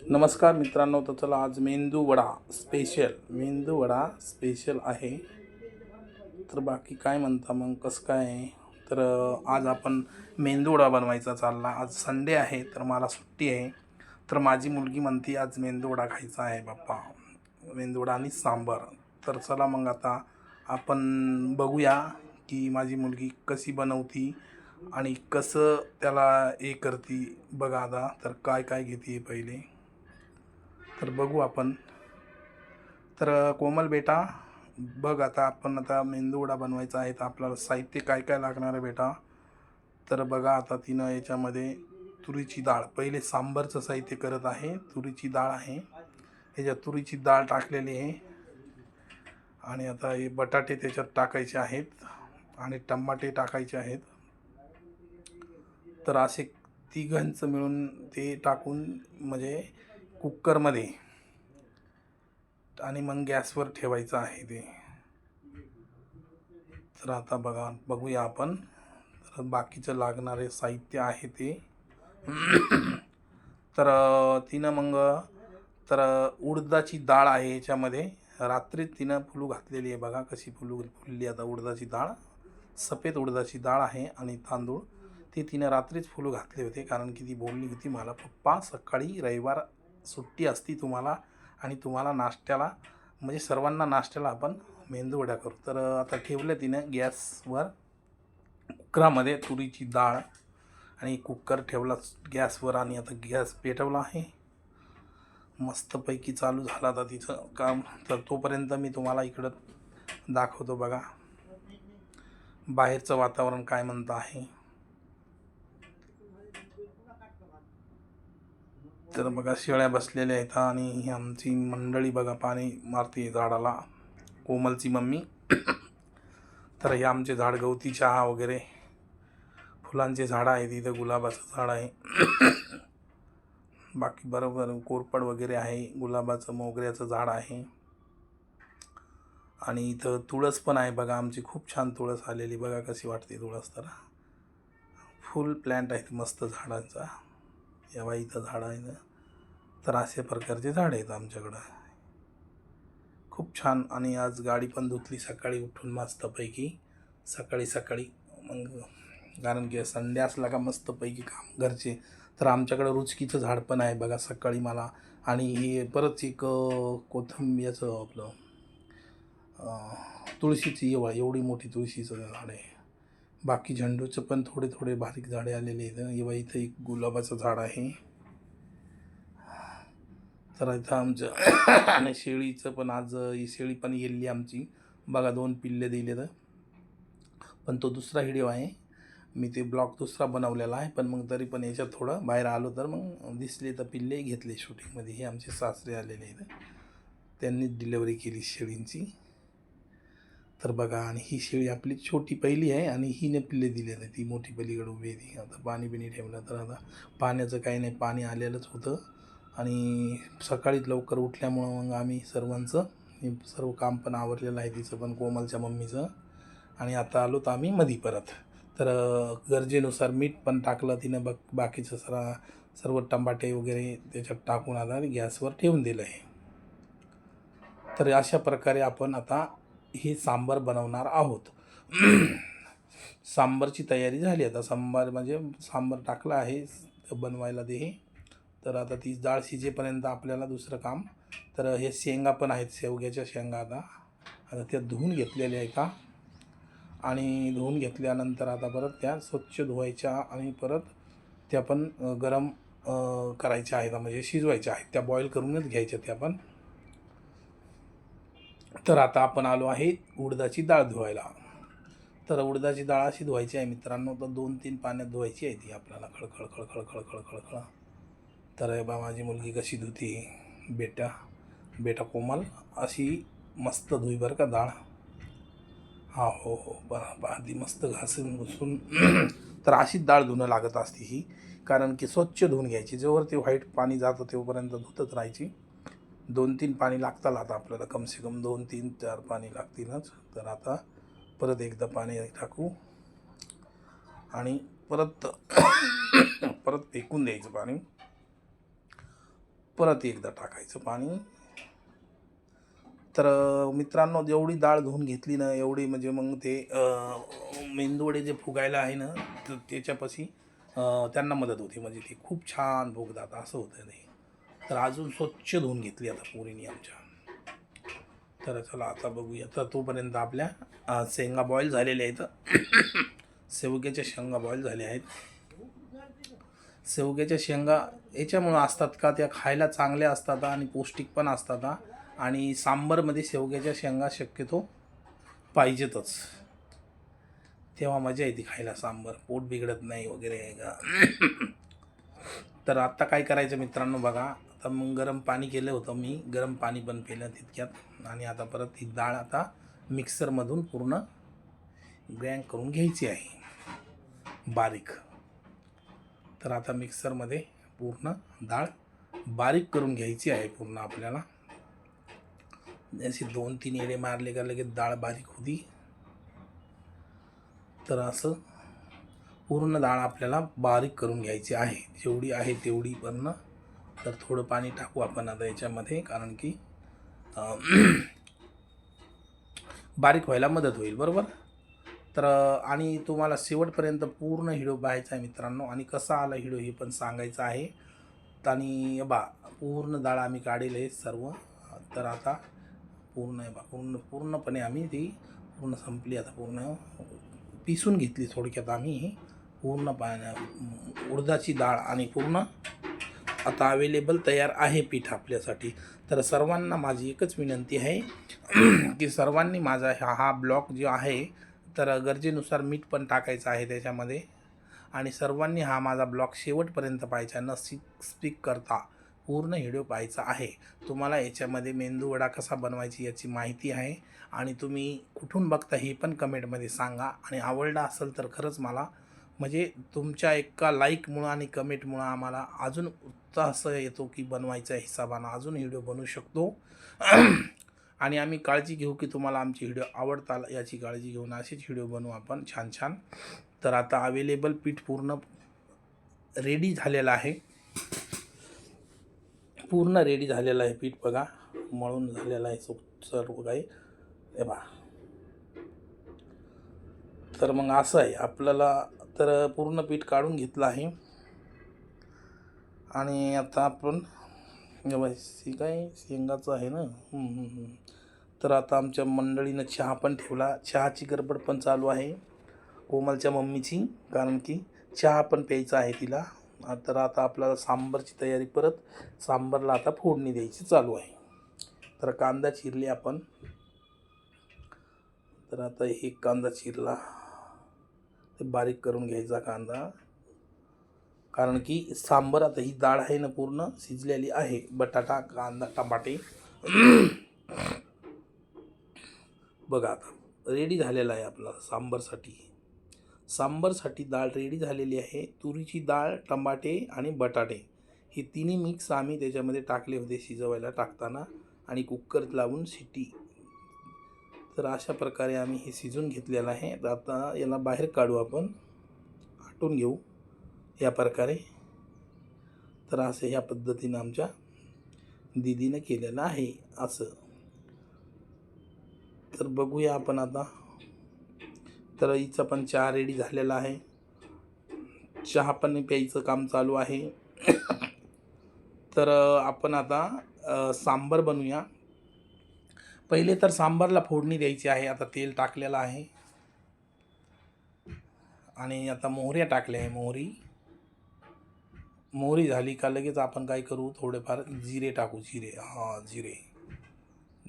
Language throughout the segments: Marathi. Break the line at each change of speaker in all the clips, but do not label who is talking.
नमस्कार मित्रांनो, तर चला आज मेंदू वडा स्पेशल आहे. तर बाकी काय म्हणता मग, कसं काय आहे? तर आज आपण मेंदू वडा बनवायचा चालला. आज संडे आहे तर मला सुट्टी आहे. तर माझी मुलगी म्हणते आज मेंदू वडा खायचा आहे बाप्पा, मेंदू वडा आणि सांबार. तर चला मग आता आपण बघूया की माझी मुलगी कशी बनवती आणि कसं त्याला हे करती. बघा आता तर काय काय घेते पहिले, तर बघू आपण. तर कोमल बेटा, बघ आता आपण आता मेंदू वडा बनवायचा आहे तर आपल्याला साहित्य काय काय लागणार आहे बेटा. तर बघा आता तिनं याच्यामध्ये तुरीची डाळ, पहिले सांबरचं साहित्य करत आहे. तुरीची डाळ आहे, ह्याच्यात तुरीची डाळ टाकलेली आहे. आणि आता हे बटाटे त्याच्यात टाकायचे आहेत आणि टमाटे टाकायचे आहेत. तर असे तिघांचं मिळून ते टाकून म्हणजे कुकरमध्ये आणि मग गॅसवर ठेवायचं आहे ते. तर आता बघूया आपण. तर बाकीचं लागणारे साहित्य आहे ते. तर तिनं मग तर उडदाची डाळ आहे याच्यामध्ये. रात्रीच तिनं फुलू घातलेली आहे. बघा कशी फुलली आता उडदाची डाळ. सफेद उडदाची डाळ आहे आणि तांदूळ ते तिनं रात्रीच फुलू घातले होते, कारण की ती बोलली होती मला पप्पा सकाळी रविवार सुट्टी असती तुम्हाला आणि तुम्हाला नाश्त्याला म्हणजे सर्वांना नाश्त्याला आपण मेंदू वड्या करू. तर आता ठेवलं तिनं गॅसवर कुकरामध्ये तुरीची डाळ आणि कुकर ठेवला गॅसवर आणि आता गॅस पेटवला आहे. मस्तपैकी चालू झाला आता तिचं काम. तर तोपर्यंत मी तुम्हाला इकडं दाखवतो. बघा बाहेरचं वातावरण काय म्हणतं आहे. तर बघा शेळ्या बसलेल्या आहेत आणि ही आमची मंडळी बघा पाणी मारते झाडाला, कोमलची मम्मी. तर हे आमचे झाड गवती चहा वगैरे फुलांचे झाडं आहेत. इथं गुलाबाचं झाड आहे. बाकी बरोबर कोरपड वगैरे आहे. गुलाबाचं मोगऱ्याचं झाड आहे आणि इथं तुळस पण आहे. बघा आमची खूप छान तुळस आलेली. बघा कशी वाटते तुळस. तर फुल प्लॅन्ट आहेत मस्त झाडांचा. या इथं झाडं आहे. तर अशा प्रकारचे झाड आहेत आमच्याकडं, खूप छान. आणि आज गाडी पण धुतली सकाळी उठून मस्तपैकी, सकाळी सकाळी. मग कारण की संडे असला का मस्तपैकी काम घरचे. तर आमच्याकडं रुचकीचं झाड पण आहे बघा सकाळी मला. आणि हे परत एक कोथिंबीरचं आपलं तुळशीची एवढी मोठी तुळशीचं झाड आहे. बाकी झेंडूचं पण थोडे थोडे बारीक झाडे आलेले आहेत. इथं एक गुलाबाचं झाड आहे. तर इथं आमचं आणि शेळीचं पण आज ही शेळी पण गेली आमची. बघा 2 पिल्ले दिले. तर पण तो दुसरा व्हिडिओ आहे, मी ते ब्लॉग दुसरा बनवलेला आहे. पण मग तरी पण याच्यात थोडं बाहेर आलो तर मग दिसले तर पिल्ले घेतले शूटिंगमध्ये. हे आमचे सासरे आलेले आहेत, त्यांनीच डिलेवरी केली शेळींची. तर बघा, आणि ही शेळी आपली छोटी पहिली आहे आणि हिने पिल्ले दिले आहेत. ती मोठी पलीकडे उभी आहे ती. आता पाणी बिणी ठेवलं तर आता पाण्याचं काही नाही, पाणी आलेलंच होतं. आणि सकाळीच लवकर उठल्यामुळं मग आम्ही सर्वांचं हे सर्व काम पण आवरलेलं आहे, तिचं पण कोमलच्या मम्मीचं. आणि आता आलो तर आम्ही मधी परत. तर गरजेनुसार मीठ पण टाकलं तिनं. बाकीचं सर्व टमाटे वगैरे त्याच्यात टाकून आता गॅसवर ठेवून दिलं आहे. तर अशा प्रकारे आपण आता हे सांबार बनवणार आहोत. सांबारची तयारी झाली. आता सांबार टाकलं आहे बनवायला ते. तर आता ती डाळ शिजेपर्यंत आपल्याला दुसरं काम. तर हे शेंगा पण आहेत, शेवग्याच्या शेंगा. आता त्या धुवून घेतलेल्या आहेत का. आणि धुवून घेतल्यानंतर आता परत त्या स्वच्छ धुवायच्या आणि परत त्या पण गरम करायच्या आहेत, म्हणजे शिजवायच्या आहेत. त्या बॉईल करूनच घ्यायच्या त्या पण. तर आता आपण आलो आहे उडदाची डाळ धुवायला. तर उडदाची डाळ अशी धुवायची आहे मित्रांनो. तर 2-3 पाण्यात धुवायची आहे ती आपल्याला, खळखळ खळखळ खळखळ खळखळ. तर बा माझी मुलगी कशी धुती, बेटा बेटा कोमल अशी मस्त धुई बरं का डाळ. हा हो हो, बरं आधी मस्त घासून घुसून. तर अशीच डाळ धुणं लागत असते ही, कारण की स्वच्छ धुवून घ्यायची. जोवर ते व्हाईट पाणी जातं तेवढपर्यंत धुतच राहायची. 2-3 पाणी लागतात आता आपल्याला, कमसे कम 2-3-4 पाणी लागतीलच. तर आता परत एकदा पाणी टाकू आणि परत परत फेकून द्यायचं पाणी. परत एकदा टाकायचं पाणी. तर मित्रांनो, जेवढी डाळ धुवून घेतली ना एवढी म्हणजे मग ते मेंदूवडे जे फुगायला आहे ना तर त्याच्यापाशी त्यांना मदत होते, म्हणजे ते खूप छान फुगतात असं होतं ते. तर अजून स्वच्छ धुवून घेतली आता पोरीने आमच्या. तर चला आता बघूया. तर तोपर्यंत आपल्या शेंगा बॉईल झालेल्या आहेत. शेवग्याच्या शेंगा बॉईल झाल्या आहेत. शेवग्याच्या शेंगा याच्यामुळं असतात का, त्या खायला चांगल्या असतात आणि पौष्टिक पण असतात. आणि सांबारमध्ये शेवग्याच्या शेंगा शक्यतो पाहिजेतच, तेव्हा मजा येते खायला सांबार, पोट बिघडत नाही वगैरे आहे का. तर आत्ता काय करायचं मित्रांनो बघा. आता मग गरम पाणी केलं होतं मी, गरम पाणी पण केलं तितक्यात. आणि आता परत ही डाळ आता मिक्सरमधून पूर्ण ग्राइंड करून घ्यायची आहे बारीक. तर आता मिक्सरमध्ये पूर्ण डाळ बारीक करून घ्यायची आहे पूर्ण आपल्याला. असे 2-3 येडे मारले का लगेच डाळ बारीक होती. तर असं पूर्ण डाळ आपल्याला बारीक करून घ्यायची आहे, जेवढी आहे तेवढी पण. तर थोडं पाणी टाकू आपण आता याच्यामध्ये, कारण की बारीक व्हायला मदत होईल, बरोबर. तर आणि तुम्हाला शेवटपर्यंत पूर्ण व्हिडिओ पाहायचा आहे मित्रांनो, आणि कसा आला व्हिडिओ हे पण सांगायचं आहे. आणि पूर्ण डाळ आम्ही काढेल आहे सर्व. तर आता पूर्णपणे आम्ही ती पूर्ण संपली, आता पूर्ण पिसून घेतली थोडक्यात आम्ही पूर्ण उडदाची डाळ. आणि पूर्ण आता अवेलेबल तयार आहे पीठ आपल्यासाठी. तर सर्वांना माझी एकच विनंती आहे की सर्वांनी माझा हा ब्लॉग जो आहे तर गरजेनुसार मीठ पण टाकायचं आहे त्याच्यामध्ये. आणि सर्वांनी हा माझा ब्लॉग शेवटपर्यंत पाहायचा, न स्किप करता पूर्ण व्हिडिओ पाहायचा आहे. तुम्हाला याच्यामध्ये मेंदूवडा कसा बनवायची याची माहिती आहे, आणि तुम्ही कुठून बघता हे पण कमेंटमध्ये सांगा. आणि आवडला असेल तर खरंच मला म्हणजे तुमच्या एका लाईकमुळं आणि कमेंटमुळं आम्हाला अजून उत्साह असं येतो की बनवायच्या हिसाबानं अजून व्हिडिओ बनवू शकतो. आणि आम्ही काळजी घेऊ की तुम्हाला आमचे व्हिडिओ आवडतात याची काळजी घेऊन असेच व्हिडिओ बनवू आपण छान छान. तर आता अवेलेबल पीठ पूर्ण रेडी झालेलं आहे, पूर्ण रेडी झालेलं आहे पीठ बघा, मळून झालेलं आहे सर्व काही हे बघा. तर मग असं आहे आपल्याला. तर पूर्ण पीठ काढून घेतलं आहे. आणि आता आपण काय शेंगाचं आहे ना. तर आता आमच्या मंडळीनं चहा पण ठेवला, चहाची गडबड पण चालू आहे कोमलच्या मम्मीची, कारण की चहा पण प्यायचा आहे तिला. तर आता आपल्याला सांबारची तयारी, परत सांबारला आता फोडणी द्यायची चालू आहे. तर कांदा चिरले आपण. तर आता एक कांदा चिरला, ते बारीक करून घ्यायचा कांदा, कारण की सांबार आता ही डाळ आहे ना पूर्ण शिजलेली आहे. बटाटा, कांदा, टमाटे बघा आता रेडी झालेला आहे आपला सांबारसाठी. सांबारसाठी डाळ रेडी झालेली आहे. तुरीची डाळ, टमाटे आणि बटाटे हे तिन्ही मिक्स आम्ही त्याच्यामध्ये टाकले होते शिजवायला टाकताना, आणि कुकर लावून शिटी. तर अशा प्रकारे आम्ही हे शिजून घेतलेलं आहे. तर आता याला बाहेर काढू, आपण आटून घेऊ या प्रकारे. तर असं ह्या पद्धतीनं आमच्या दीदीनं केलेलं आहे असं. तर बघूया आपण आता. तर हिचा पण चहा रेडी झालेला आहे, चहा पण प्यायचं काम चालू आहे. तर आपण आता सांबार बनवूया. पहिले तर सांबारला फोडणी द्यायची आहे. आता तेल टाकलेलं आहे, आणि आता मोहऱ्या टाकल्या आहे. मोहरी झाली का लगेच आपण काय करू, थोडेफार जिरे टाकू.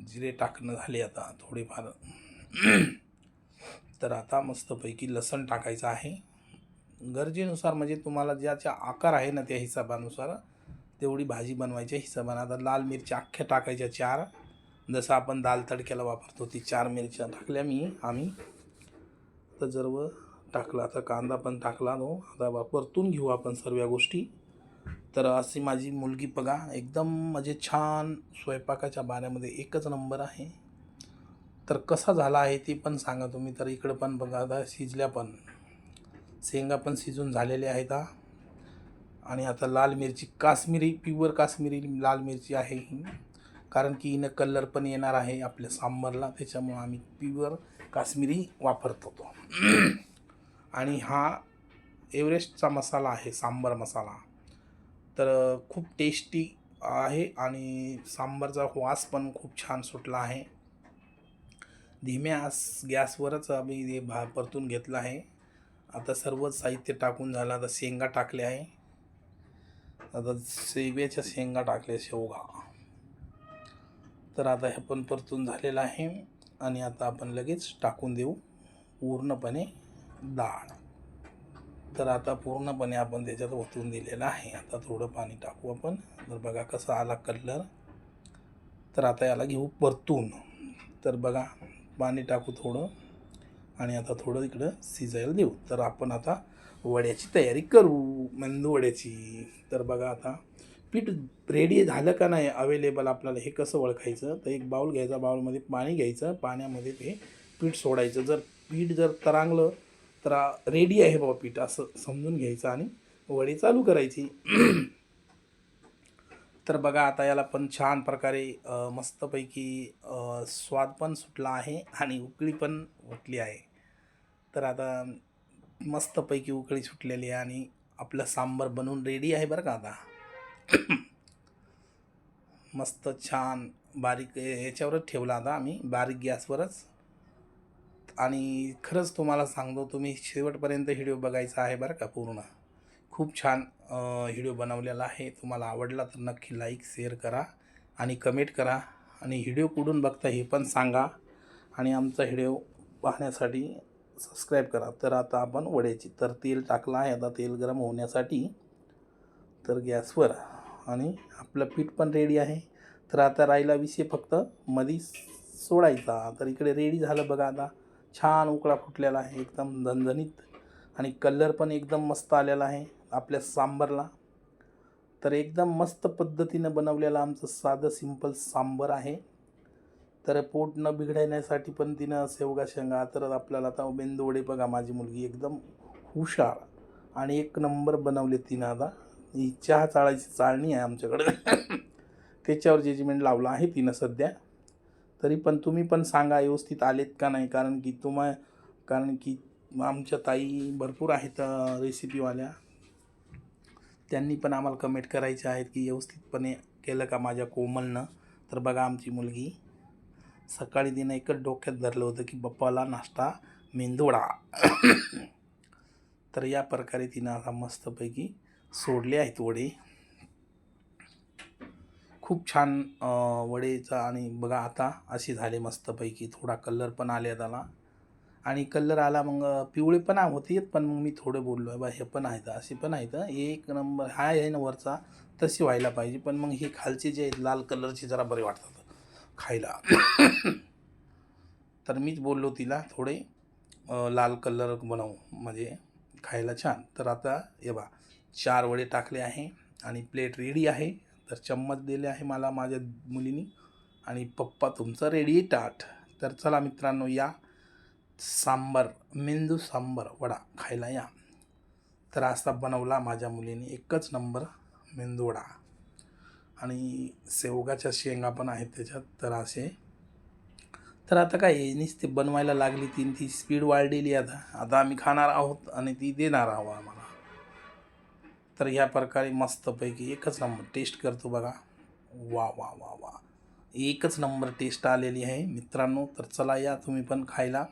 जिरे टाकणं झाले आता थोडेफार. तर आता मस्तपैकी लसण टाकायचं आहे गरजेनुसार, म्हणजे तुम्हाला ज्याचा आकार आहे ना त्या हिशोबानुसार तेवढी भाजी बनवायच्या हिशोबाने. आता लाल मिरच्या अख्ख्या टाकायच्या 4, जसं आपण दाल तडक्याला वापरतो ती 4 मिरच्या टाकल्या आम्ही. तर सर्व टाकला. आता कांदा पण टाकला तो. आता परतून घेऊ आपण सर्व गोष्टी. तर अशी माझी मुलगी बघा एकदम म्हणजे छान स्वयंपाकाच्या बाऱ्यामध्ये एकच नंबर आहे. तर कसा झाला आहे ते पण सांगा तुम्ही. तर इकडं पण बघा आता शिजल्या पण शेंगा पण शिजून झालेल्या आहेत. आणि आता लाल मिरची, काश्मीरी प्युअर काश्मीरी लाल मिरची आहे ही, कारण की हिनं कलर पण येणार आहे आपल्या सांबरला, त्याच्यामुळं आम्ही प्युअर काश्मीरी वापरतो तो. आणि हा एव्हरेस्टचा मसाला आहे, सांबर मसाला. तर खूप टेस्टी आहे आणि सांबारचा वास पण खूप छान सुटला आहे. धीम्या गॅसवरच आम्ही हे परतून घेतलं आहे. आता सर्व साहित्य टाकून झालं. आता शेंगा टाकले आहे. आता शेवग्याच्या शेंगा टाकल्या, शेवगा. तर आता हे पण परतून झालेलं आहे आणि आता आपण लगेच टाकून देऊ पूर्णपणे डाळ. तर आता पूर्णपणे आपण त्याच्यात ओतून दिलेलं आहे. आता थोडं पाणी टाकू आपण. तर बघा कसा आला कलर. तर आता याला घेऊ परतून. तर बघा पाणी टाकू थोडं आणि आता थोडं इकडं शिजायला देऊ. तर आपण आता वड्याची तयारी करू, मेंदू वड्याची. तर बघा आता पीठ रेडी झालं का नाही अवेलेबल आपल्याला हे कसं ओळखायचं. तर एक बाऊल घ्यायचा, बाऊलमध्ये पाणी घ्यायचं, पाण्यामध्ये ते पीठ सोडायचं. जर पीठ जर तरंगलं तर रेडी आहे बाबा पीठ असं समजून घ्यायचं आणि वडी चालू करायची. तर बघा आता याला पण छान प्रकारे मस्तपैकी स्वाद पण सुटला आहे आणि उकळी पण उठली आहे. तर आता मस्तपैकी उकळी सुटलेली आहे आणि आपलं सांबार बनवून रेडी आहे बरं का. आता मस्त छान बारीक याच्यावरच ठेवला आता आम्ही, बारीक गॅसवरच. आणि खरंच तुम्हाला सांगतो, तुम्ही शेवटपर्यंत व्हिडिओ बघायचा आहे बरं का पूर्ण. खूप छान व्हिडिओ बनवलेला आहे. तुम्हाला आवडला तर नक्की लाईक शेअर करा आणि कमेंट करा. आणि व्हिडिओ कुठून बघता हे पण सांगा. आणि आमचा व्हिडिओ पाहण्यासाठी सबस्क्राईब करा. तर आता आपण वड्याची, तर तेल टाकलं आहे आता तेल गरम होण्यासाठी, तर गॅसवर. आणि आपलं पीठ पण रेडी आहे. तर आता राहिला विषय फक्त मधी सोडायचा. तर इकडे रेडी झालं बघा. आता छान उकळा फुटलेला आहे, एकदम झणझणीत. आणि कलर पण एकदम मस्त आलेला आहे आपल्या सांबारला. तर एकदम मस्त पद्धतीनं बनवलेलं आमचं साधं सिंपल सांबार आहे. तर पोट न बिघडण्यासाठी पण तिनं शेवगा शेंगा. तर आपल्याला आता मेंदूवडे बघा, माझी मुलगी एकदम हुशार आणि एक नंबर बनवले तिनं. आता ही चहा चाळायची चाळणी आहे आमच्याकडे, त्याच्यावर जजमेंट लावलं आहे तिनं सध्या. तरी पण तुम्ही पण सांगा व्यवस्थित आलेत का नाही, कारण की आमच्या ताई भरपूर आहेत रेसिपीवाल्या, त्यांनी पण आम्हाला कमेंट करायचे आहेत की व्यवस्थितपणे केलं का माझ्या कोमलनं. तर बघा आमची मुलगी सकाळी तिनं एकच डोक्यात धरलं होतं की बाप्पाला नाश्ता मेंदूवडा. तर या प्रकारे तिनं आता मस्तपैकी सोडले आहेत वडे. खूप छान वडेचा. आणि बघा आता असे झाले मस्तपैकी. थोडा कलर पण आले त्याला, आणि कलर आला मग पिवळे पण होते. पण मग मी थोडं बोललो आहे बा हे पण आहेत, असे पण आहेत, एक नंबर हा आहे ना वरचा तशी व्हायला पाहिजे. पण मग हे खालचे जे आहेत लाल कलरचे जरा बरे वाटतात खायला. तर मीच बोललो तिला थोडे लाल कलर बनवू म्हणजे खायला छान. तर आता हे बा 4 वडे टाकले आहे आणि प्लेट रेडी आहे. तर चम्मच दिले आहे मला माझ्या मुलीनी, आणि पप्पा तुमचं रेडी ताट. तर चला मित्रांनो, या सांबार, मेंदू सांबार वडा खायला या. तर असा बनवला माझ्या मुलीने, एकच नंबर मेंदू वडा. आणि शेवगाच्या शेंगा पण आहेत त्याच्यात. तर असे, तर आता काय नुसते बनवायला लागली ती स्पीड वाढलेली. आता आम्ही खाणार आहोत आणि ती देणार आहोत आम्हाला. तर ह्या प्रकारे मस्तपैकी एकच नंबर टेस्ट करतो बघा. वा वा वा वा, एकच नंबर टेस्ट आलेली आहे मित्रांनो. तर चला या तुम्ही पण खायला.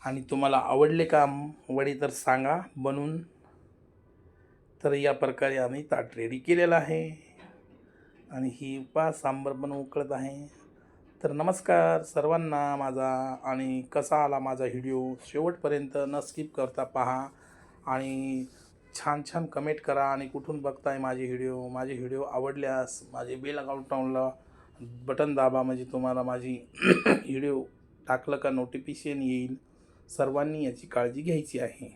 आणि तुम्हाला आवडले का वडे तर सांगा बनवून. तर या प्रकारे आम्ही ताट रेडी केलेलं आहे आणि ही सांबार पण उकळत आहे. तर नमस्कार सर्वांना माझा. आणि कसा आला माझा व्हिडिओ शेवटपर्यंत न स्किप करता पहा आणि छान छान कमेंट करा. आणि कुठून बघताय माझे व्हिडिओ आवडल्यास माझे बेल आयकॉनला बटन दाबा, म्हणजे तुम्हाला माझी व्हिडिओ टाकलं का नोटिफिकेशन येईल. सर्वांनी याची काळजी घ्यायची आहे.